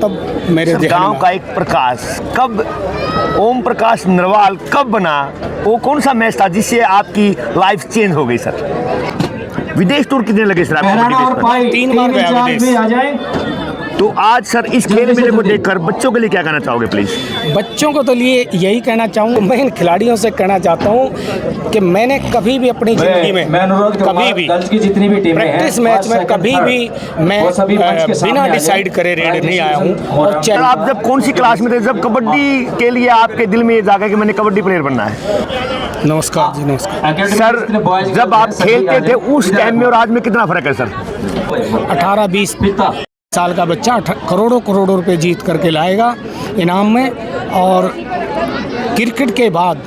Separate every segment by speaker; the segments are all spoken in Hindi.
Speaker 1: तब मेरे
Speaker 2: गांव का एक प्रकाश कब, ओम प्रकाश नरवाल कब बना? वो कौन सा मैच था जिससे आपकी लाइफ चेंज हो गई सर? विदेश टूर कितने लगे सर आपको?
Speaker 1: 3 बार गया विदेश।
Speaker 2: तो आज सर इस खेल मेले को देखकर बच्चों के लिए क्या कहना चाहोगे प्लीज?
Speaker 1: बच्चों को तो लिए यही कहना चाहूँगा, मैं इन खिलाड़ियों से कहना चाहता हूँ कि मैंने कभी भी अपनी ज़िंदगी में कभी भी जितनी भी प्रैक्टिस मैच में कभी भी मैं बिना डिसाइड करे रेड नहीं आया हूँ। और
Speaker 2: सर आप जब कौन सी क्लास में थे जब कबड्डी के लिए आपके दिल में ये जागा कि मैंने कबड्डी प्लेयर बनना है?
Speaker 1: नमस्कार जी, नमस्कार
Speaker 2: सर। जब आप खेलते थे उस टाइम में और आज में कितना फर्क है सर?
Speaker 1: 18-20 साल का बच्चा करोड़ों करोड़ों रुपए जीत करके लाएगा इनाम में। और क्रिकेट के बाद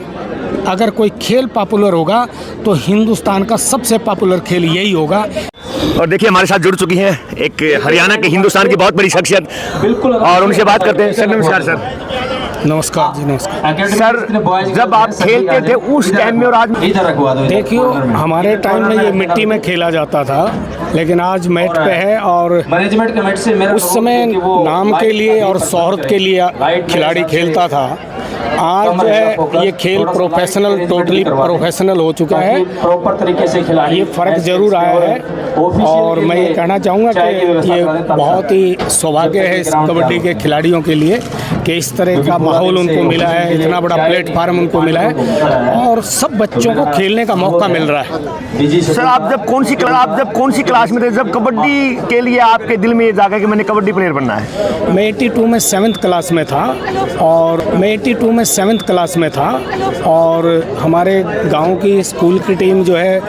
Speaker 1: अगर कोई खेल पॉपुलर होगा तो हिंदुस्तान का सबसे पॉपुलर खेल यही होगा।
Speaker 2: और देखिए हमारे साथ जुड़ चुकी हैं एक हरियाणा के हिंदुस्तान की बहुत बड़ी शख्सियत, बिल्कुल, और उनसे बात करते हैं। सर नमस्कार। सर
Speaker 1: नमस्कार जी, नमस्कार
Speaker 2: सर। जब आप खेलते थे उस टाइम में और आज,
Speaker 1: देखियो हमारे टाइम में ये मिट्टी में खेला जाता था, लेकिन आज मैट पे है। और उस समय नाम के लिए और शोहरत के लिए खिलाड़ी खेलता था। आज जो है ये खेल प्रोफेशनल, टोटली प्रोफेशनल हो चुका है। प्रॉपर तरीके से खिलाड़ी, ये फ़र्क ज़रूर आया है। और मैं ये कहना चाहूँगा कि ये बहुत ही सौभाग्य है इस कबड्डी के खिलाड़ियों के लिए कि इस तरह का माहौल उनको मिला है, इतना बड़ा प्लेटफार्म उनको मिला है और सब बच्चों को खेलने का मौका मिल रहा है।
Speaker 2: सर आप जब कौन सी क्लास में थे जब कबड्डी के लिए आपके दिल में ये जागा कि मैंने कबड्डी प्लेयर बनना है?
Speaker 1: मैं 82 में 7th क्लास में था और हमारे गांव की स्कूल की टीम जो है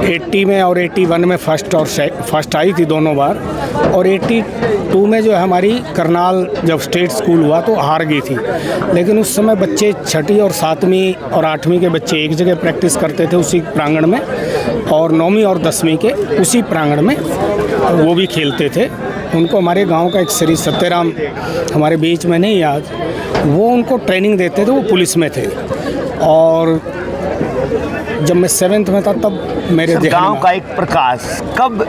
Speaker 1: 80 में और 81 में फर्स्ट आई थी दोनों बार। और 82 में जो है हमारी करनाल जब स्टेट स्कूल हुआ तो हार गई थी। लेकिन उस समय बच्चे 6ठी और 7वीं और 8वीं के बच्चे एक जगह प्रैक्टिस करते थे उसी प्रांगण में, और 9वीं और 10वीं के उसी प्रांगण में वो भी खेलते थे। उनको हमारे गांव का एक श्री सत्यराम हमारे बीच में नहीं आज, वो उनको ट्रेनिंग देते थे, वो पुलिस में थे। और जब मैं 7th में था तब मेरे
Speaker 2: गांव का एक प्रकाश कब,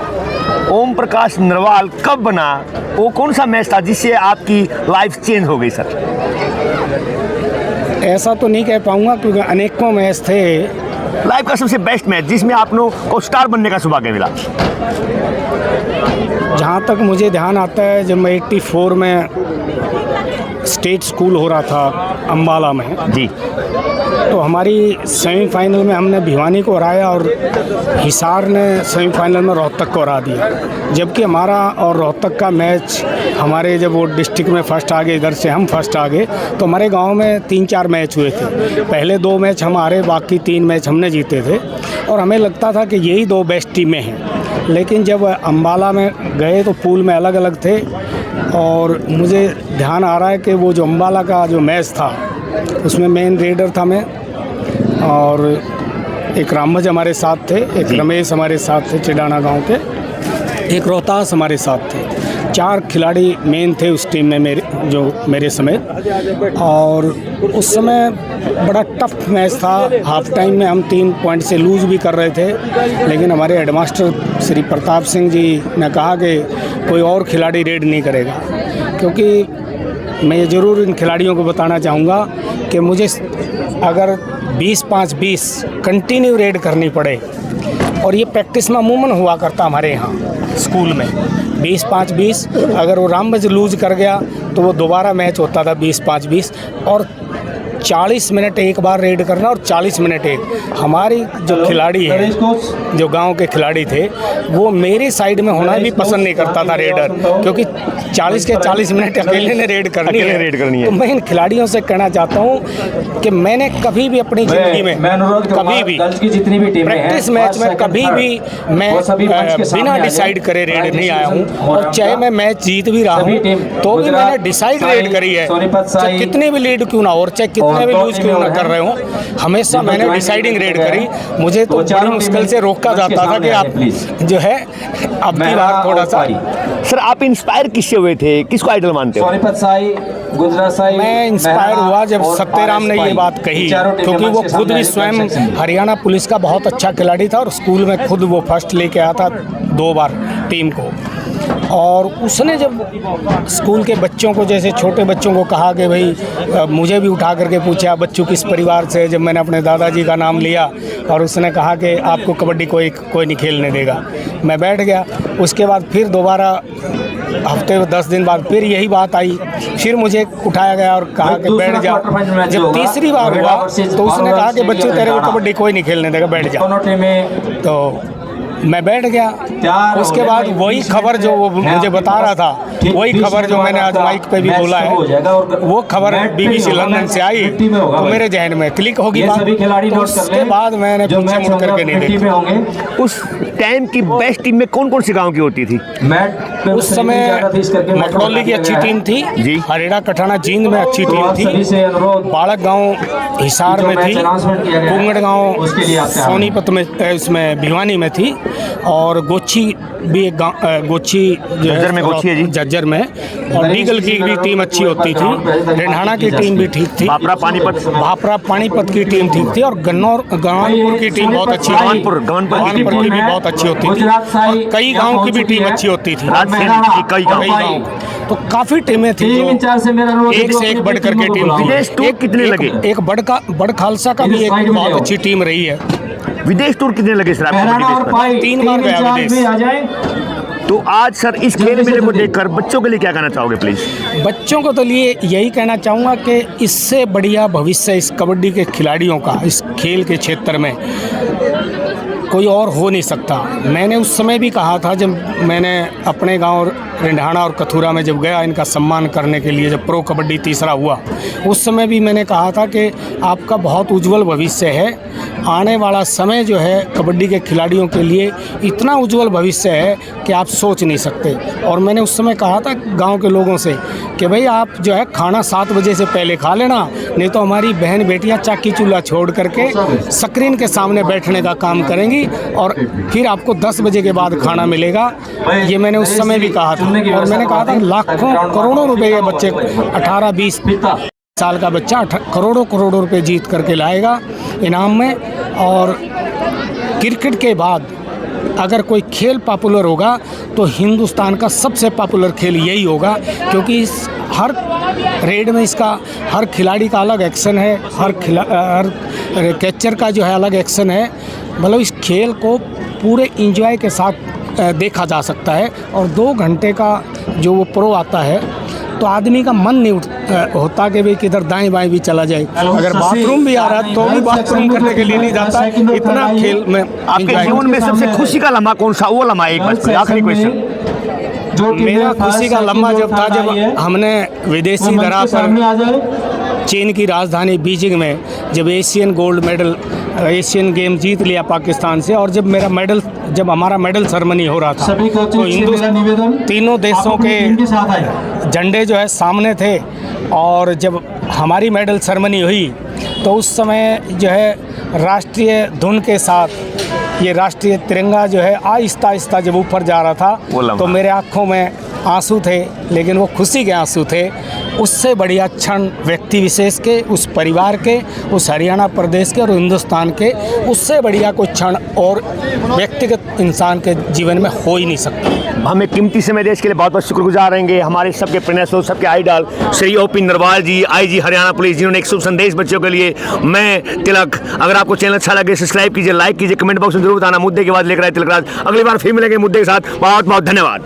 Speaker 2: ओम प्रकाश नरवाल कब बना? वो कौन सा मैच था जिससे आपकी लाइफ चेंज हो गई सर?
Speaker 1: ऐसा तो नहीं कह पाऊँगा क्योंकि अनेकों मैच थे।
Speaker 2: लाइफ का सबसे बेस्ट मैच जिसमें आप लोगों को स्टार बनने का सौभाग्य मिला?
Speaker 1: जहाँ तक मुझे ध्यान आता है जब मैं 84 में स्टेट स्कूल हो रहा था अम्बाला में
Speaker 2: जी,
Speaker 1: तो हमारी सेमीफाइनल में हमने भिवानी को हराया और हिसार ने सेमीफाइनल में रोहतक को हरा दिया। जबकि हमारा और रोहतक का मैच, हमारे जब वो डिस्ट्रिक्ट में फर्स्ट आ गए, इधर से हम फर्स्ट आ गए, तो हमारे गांव में 3-4 मैच हुए थे। पहले 2 मैच हम हारे, बाकी 3 मैच हमने जीते थे और हमें लगता था कि यही 2 बेस्ट टीमें हैं। लेकिन जब अम्बाला में गए तो पूल में अलग अलग थे। और मुझे ध्यान आ रहा है कि वो जो अम्बाला का जो मैच था उसमें मेन रेडर था मैं, और एक रामज हमारे साथ थे, एक रमेश हमारे साथ थे चिडाना गांव के, एक रोहतास हमारे साथ थे। 4 खिलाड़ी मेन थे उस टीम में मेरे समेत। और उस समय बड़ा टफ मैच था। हाफ टाइम में हम 3 पॉइंट से लूज़ भी कर रहे थे, लेकिन हमारे हेडमास्टर श्री प्रताप सिंह जी ने कहा कि कोई और खिलाड़ी रेड नहीं करेगा। क्योंकि मैं ये ज़रूर इन खिलाड़ियों को बताना चाहूँगा कि मुझे अगर 20-5-20 कंटिन्यू रेड करनी पड़े, और ये प्रैक्टिस में अमूमन हुआ करता हमारे यहाँ स्कूल में 20-5-20, अगर वो रामबज लूज कर गया तो वो दोबारा मैच होता था 20-5-20, और 40 मिनट एक बार रेड करना और 40 मिनट एक। हमारी जो खिलाड़ी है, जो गांव के खिलाड़ी थे, वो मेरी साइड में होना भी पसंद नहीं करता था रेडर, क्योंकि 40 के 40 मिनट अकेले ने रेड करनी है। तो मैं इन खिलाड़ियों से कहना चाहता हूँ कि मैंने कभी भी अपनी ज़िंदगी में कभी भी प्रैक्टिस मैच में कभी भी मैं बिना डिसाइड करे रेड नहीं आया हूँ। और चाहे मैं मैच जीत भी रहा हूँ तो भी मैंने डिसाइड रेड करी है, चाहे कितनी भी लीड क्यों ना हो और चाहे कितने भी लूज क्यों ना कर रहे हो, हमेशा मैंने डिसाइडिंग रेड करी। मुझे तो बड़ी मुश्किल से रोका जाता था कि आप जो है अब की बार थोड़ा सा।
Speaker 2: सर आप इंस्पायर किससे हुए थे, किसको आइडल मानते हो?
Speaker 1: मैं इंस्पायर हुआ जब सत्यराम ने ये बात कही, क्योंकि वो खुद भी स्वयं हरियाणा पुलिस का बहुत अच्छा खिलाड़ी था और स्कूल में खुद वो फर्स्ट लेके आया था 2 बार टीम को। और उसने जब स्कूल के बच्चों को, जैसे छोटे बच्चों को कहा कि भाई मुझे भी उठा करके पूछा बच्चों किस परिवार से, जब मैंने अपने दादाजी का नाम लिया और उसने कहा कि आपको कबड्डी कोई नहीं खेलने देगा, मैं बैठ गया। उसके बाद फिर दोबारा हफ्ते 10 दिन बाद फिर यही बात आई, फिर मुझे उठाया गया और कहा कि बैठ जा। जब तीसरी बार हुआ तो उसने कहा कि बच्चों तेरे को कबड्डी कोई नहीं खेलने देगा, बैठ जा। तो मैं बैठ गया। उसके बाद वही खबर जो वो मुझे बता रहा था, वही खबर जो मैंने आज माइक पे भी बोला है, वो खबर BBC लंदन से आई तो मेरे जहन में क्लिक होगी बात। तो उसके बाद मैंने पीछे मुड़ करके नहीं देखा।
Speaker 2: उस टाइम की बेस्ट टीम में कौन कौन सी गांव की होती थी?
Speaker 1: उस समय मकड़ौली की अच्छी टीम थी
Speaker 2: जी,
Speaker 1: हरेड़ा कठाना जींद में अच्छी टीम थी, बाड़क गांव हिसार में थी, कुंगड़ गांव सोनीपत में, इसमें भिवानी में थी, और गोची भी एक गाँव, गोची
Speaker 2: जज्जर में, गोची है जी,
Speaker 1: जज्जर में, और डीगल की भी टीम अच्छी होती थी, रेंढाना की टीम भी ठीक थी, भापरा पानीपत की टीम ठीक थी, और गवानपुर की टीम बहुत अच्छी थी, गवानपुर की भी बहुत अच्छी होती थी, और कई गाँव की भी टीम अच्छी होती थी, कई गाँव। तो काफ़ी टीमें थी जो एक से एक बढ़ करके टीम थी।
Speaker 2: एक कितने लगे?
Speaker 1: एक बड़ खालसा का भी एक बहुत अच्छी टीम रही है।
Speaker 2: विदेश टूर कितने लगे सर आपको?
Speaker 1: 3 बार गया विदेश।
Speaker 2: तो आज सर इस खेल मेले को देखकर बच्चों के लिए क्या कहना चाहोगे प्लीज़?
Speaker 1: बच्चों को तो लिए यही कहना चाहूँगा कि इससे बढ़िया भविष्य इस कबड्डी के खिलाड़ियों का इस खेल के क्षेत्र में कोई और हो नहीं सकता। मैंने उस समय भी कहा था, जब मैंने अपने गांव रेंढाना और कथूरा में जब गया इनका सम्मान करने के लिए, जब प्रो कबड्डी तीसरा हुआ, उस समय भी मैंने कहा था कि आपका बहुत उज्जवल भविष्य है, आने वाला समय जो है कबड्डी के खिलाड़ियों के लिए इतना उज्जवल भविष्य है कि आप सोच नहीं सकते। और मैंने उस समय कहा था गांव के लोगों से कि भाई आप जो है खाना 7 बजे से पहले खा लेना, नहीं तो हमारी बहन बेटियां चाकी चूल्हा छोड़ करके स्क्रीन के सामने बैठने का काम करेंगी और फिर आपको 10 बजे के बाद खाना मिलेगा। ये मैंने उस समय भी कहा था। और मैंने कहा था लाखों करोड़ों रुपए ये बच्चे 18-20 साल का बच्चा करोड़ों रुपए जीत करके लाएगा इनाम में। और क्रिकेट के बाद अगर कोई खेल पॉपुलर होगा तो हिंदुस्तान का सबसे पॉपुलर खेल यही होगा, क्योंकि इस हर रेड में इसका हर खिलाड़ी का अलग एक्शन है, हर कैचर का जो है अलग एक्शन है। मतलब इस खेल को पूरे इंजॉय के साथ देखा जा सकता है। और 2 घंटे का जो वो प्रो आता है तो आदमी का मन नहीं होता कि भाई किधर दाएं बाएं भी चला जाए। अगर बाथरूम भी आ रहा है तो भी बाथरूम करने के लिए नहीं जाता, इतना खेल में।
Speaker 2: आपके जीवन में सबसे खुशी का लम्हा कौन सा, वो लम्हा एक बार आखिरी क्वेश्चन।
Speaker 1: मेरा खुशी का लम्हा जब था जब हमने विदेशी धरा पर चीन की राजधानी बीजिंग में जब एशियन गेम जीत लिया पाकिस्तान से, और जब हमारा मेडल सेरेमनी हो रहा था तो तीनों देशों के झंडे जो है सामने थे। और जब हमारी मेडल सेरेमनी हुई तो उस समय जो है राष्ट्रीय धुन के साथ ये राष्ट्रीय तिरंगा जो है आहिस्ता आहिस्ता जब ऊपर जा रहा था तो मेरे आँखों में आंसू थे, लेकिन वो खुशी के आंसू थे। उससे बढ़िया क्षण व्यक्ति विशेष के, उस परिवार के, उस हरियाणा प्रदेश के और हिंदुस्तान के, उससे बढ़िया कोई क्षण और व्यक्तिगत इंसान के जीवन में हो ही नहीं सकता।
Speaker 2: हमें कीमती समय देश के लिए बहुत बहुत शुक्रगुजार रहेंगे हमारे सबके प्रेरणा स्रोत, सबके आइडल श्री OP नरवाल जी, IG हरियाणा पुलिस, जिन्होंने एक शुभ संदेश बच्चों के लिए। मैं तिलक, अगर आपको चैनल अच्छा लगे सब्सक्राइब कीजिए, लाइक कीजिए, कमेंट बॉक्स में जरूर बताना मुद्दे के बाद लेकर आए तिलकराज। अगली बार फिर मिलेंगे मुद्दे के साथ। बहुत बहुत धन्यवाद।